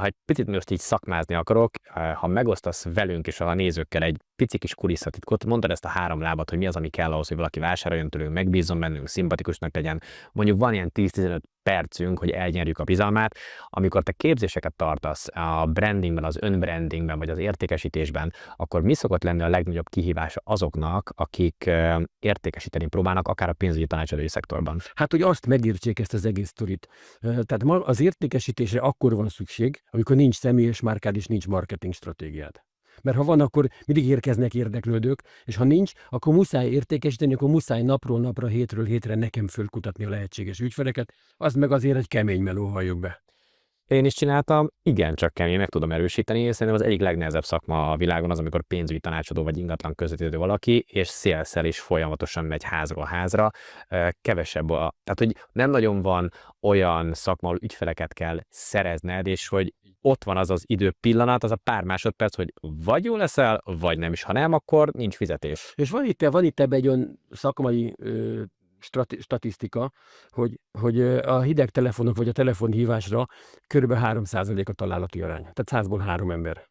Ha egy picit most így szakmázni akarok, ha megosztasz velünk és a nézőkkel egy pici kis kulisszatitkot, mondtad ezt a 3 lábat, hogy mi az, ami kell ahhoz, hogy valaki vásároljon tőlünk, megbízzon bennünk, szimpatikusnak legyen. Mondjuk van ilyen 10-15 percünk, hogy elnyerjük a bizalmát. Amikor te képzéseket tartasz a brandingben, az önbrandingben, vagy az értékesítésben, akkor mi szokott lenni a legnagyobb kihívása azoknak, akik értékesíteni próbálnak, akár a pénzügyi tanácsadói szektorban? Hát, hogy azt megértsék ezt az egész sztorit. Tehát ma az értékesítésre akkor van szükség, amikor nincs személyes márkád és nincs marketing stratégiád. Mert ha van, akkor mindig érkeznek érdeklődők, és ha nincs, akkor muszáj értékesíteni, akkor muszáj napról napra, hétről hétre nekem fölkutatni a lehetséges ügyfeleket, az meg azért egy kemény meló, halljuk be. Én is csináltam, igencsak kemény, meg tudom erősíteni, és szerintem az egyik legnehezebb szakma a világon az, amikor pénzügyi tanácsadó vagy ingatlan közvetítő valaki, és szélszel is folyamatosan megy házról házra, kevesebb tehát, hogy nem nagyon van olyan szakma, ahol ügyfeleket kell szerezned, és hogy ott van az az idő pillanat, az a pár másodperc, hogy vagy jó leszel, vagy nem is, ha nem, akkor nincs fizetés. És van itt ebben egy olyan szakmai statisztika, hogy a hideg telefonok vagy a telefonhívásra kb. 3% a találati arány. Tehát 100-ból 3 ember.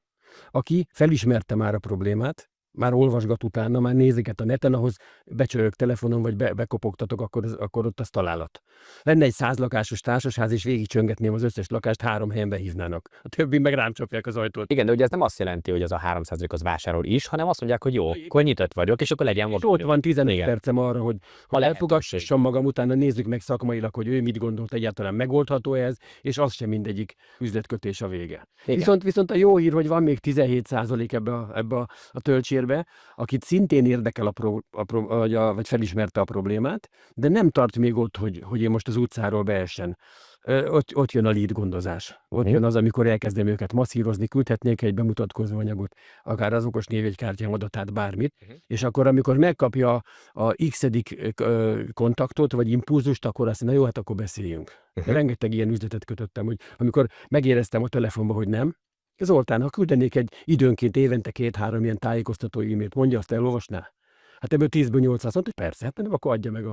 Aki felismerte már a problémát, már olvasgat utána, már néziget a neten, ahhoz becsörök telefonon, vagy bekopogtatok, akkor ott az találat. Lenne egy 100 lakásos társasház, és végigcsöngetném az összes lakást, 3 helyen behívnának. A többi meg rám csapják az ajtót. Igen, de ugye ez nem azt jelenti, hogy az a 3% az vásárol is, hanem azt mondják, hogy jó, akkor nyitott vagyok, és akkor legyen ott van 15 percem arra, hogy elfogassam magam, utána nézzük meg szakmailag, hogy ő mit gondolt, egyáltalán megoldható ez, és az sem mindegyik üzletkötés a vége. Viszont a jó hír, hogy van még 17% ebbe a töltsérbe, akit szintén érdekel vagy felismerte a problémát, de nem tart még ott, hogy én most az utcáról beessen. Ott jön a lead gondozás. Ott jön az, amikor elkezdem őket masszírozni, küldhetnék egy bemutatkozó anyagot, akár az okos névjegykártyám adatát, bármit, és akkor, amikor megkapja a x-edik kontaktot, vagy impulzust, akkor azt mondja, jó, hát akkor beszéljünk. Rengeteg ilyen üzletet kötöttem, hogy amikor megéreztem a telefonba, hogy nem, Zoltán, ha küldenék egy időnként évente 2-3 ilyen tájékoztató e-mailt, mondja, azt elolvasná? Hát ebből 10-ből 8 azt mondta, hogy persze, hát nem, akkor adja meg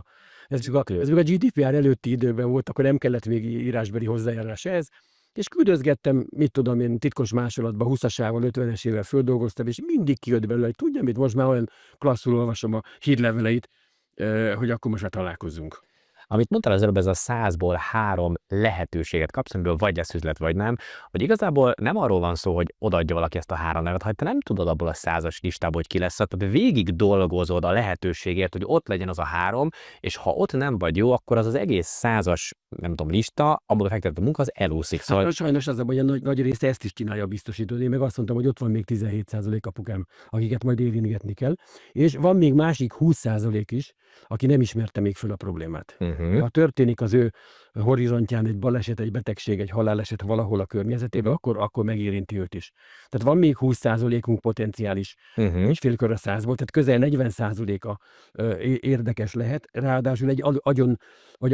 ez még a GDPR előtti időben volt, akkor nem kellett még írásbeli hozzájárulás ehhez, és küldözgettem, mit tudom én, titkos másolatban, 20-asával, 50-esével földolgoztam, és mindig kijött belőle, hogy tudja mit, most már olyan klasszul olvasom a hírleveleit, hogy akkor most már találkozzunk. Amit mondtál az előbb, ez a 100-ból 3 lehetőséget kapsz, amiből vagy lesz üzlet, vagy nem, hogy igazából nem arról van szó, hogy odaadja valaki ezt a 3 nevet, ha te nem tudod abból a 100-as listából, hogy ki lesz, tehát végig dolgozod a lehetőségért, hogy ott legyen az a 3, és ha ott nem vagy jó, akkor az egész 100-as, nem tudom, lista, abból fektetett munka, az elúszik. Szóval... Hát, sajnos az a baj, hogy nagy része ezt is csinálja a biztosító. Én meg azt mondtam, hogy ott van még 17% apukám, akiket majd érintgetni kell, és van még másik 20% is, aki nem ismerte még föl a problémát. Ha történik az ő horizontján egy baleset, egy betegség, egy haláleset valahol a környezetében, akkor megérinti őt is. Tehát van még 20%-unk potenciális ügyfélkör a 100-ból, tehát közel 40%-a érdekes lehet, ráadásul egy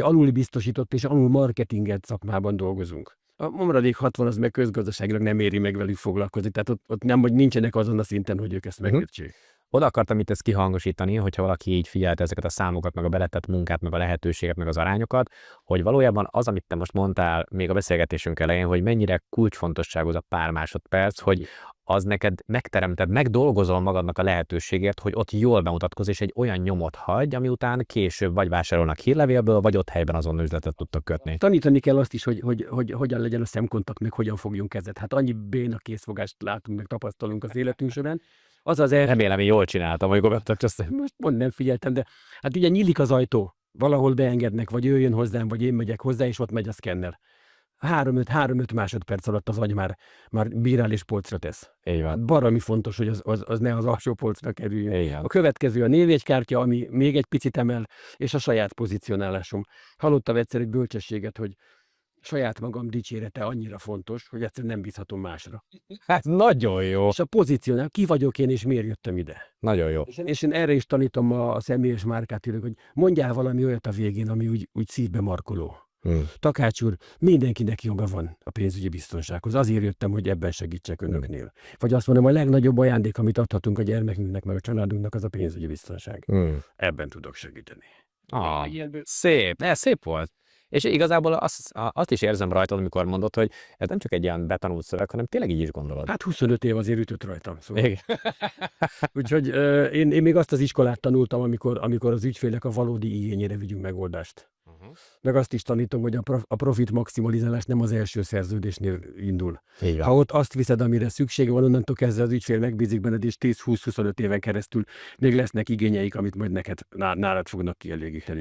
alul biztosított és alul marketingelt szakmában dolgozunk. A maradék 60 az meg közgazdaságilag nem éri meg velük foglalkozni, tehát ott nem, hogy nincsenek azon a szinten, hogy ők ezt megértsék. Oda akartam itt ezt kihangosítani, hogyha valaki így figyelte ezeket a számokat, meg a beletett munkát, meg a lehetőséget, meg az arányokat, hogy valójában az, amit te most mondtál még a beszélgetésünk elején, hogy mennyire kulcsfontosságú az a pár másodperc, hogy az neked megteremted, megdolgozol magadnak a lehetőségért, hogy ott jól bemutatkozz, és egy olyan nyomot hagy, ami után később vagy vásárolnak hírlevélből, vagy ott helyben azon üzletet tudtok kötni. Tanítani kell azt is, hogy hogyan legyen a szemkontakt, meg hogyan fogjunk kezet. Hát annyi béna készfogást látunk, meg tapasztalunk az életünk során. Remélem, én jól csináltam, amikor bemutatkoztam. Most pont nem figyeltem, de hát ugye nyílik az ajtó, valahol beengednek, vagy ő jön hozzám, vagy én megyek hozzá, és ott megy a szkenner. 3-5 másodperc alatt az agy már bírál és polcra tesz. Így van. Baromi fontos, hogy az ne az alsó polcra kerüljön. Igen. A következő a névjegykártya, ami még egy picit emel, és a saját pozicionálásom. Hallottam egyszer egy bölcsességet, hogy saját magam dicsérete annyira fontos, hogy egyszerűen nem bízhatom másra. Hát nagyon jó. És a pozícionál, ki vagyok én, és miért jöttem ide. Nagyon jó. És én erre is tanítom a személyes márkát, hogy mondjál valami olyat a végén, ami úgy szívbe markoló. Takács úr, mindenkinek joga van a pénzügyi biztonsághoz. Azért jöttem, hogy ebben segítsek önöknél. Vagy azt mondom, a legnagyobb ajándék, amit adhatunk a gyermekünknek, meg a családunknak, az a pénzügyi biztonság. Ebben tudok segíteni. Szép. Szép volt. És igazából azt is érzem rajtad, amikor mondod, hogy ez nem csak egy ilyen betanult szöveg, hanem tényleg így is gondolod. Hát 25 év azért ütött rajtam. Szóval. Igen. Úgyhogy én még azt az iskolát tanultam, amikor az ügyfélnek a valódi igényére vigyünk megoldást. Meg azt is tanítom, hogy a profit maximalizálás nem az első szerződésnél indul. Így van. Ha ott azt viszed, amire szükség van, onnantól kezdve az ügyfél megbízik benned, és 10-20-25 éven keresztül még lesznek igényeik, amit majd neked nálad fognak kielégíteni.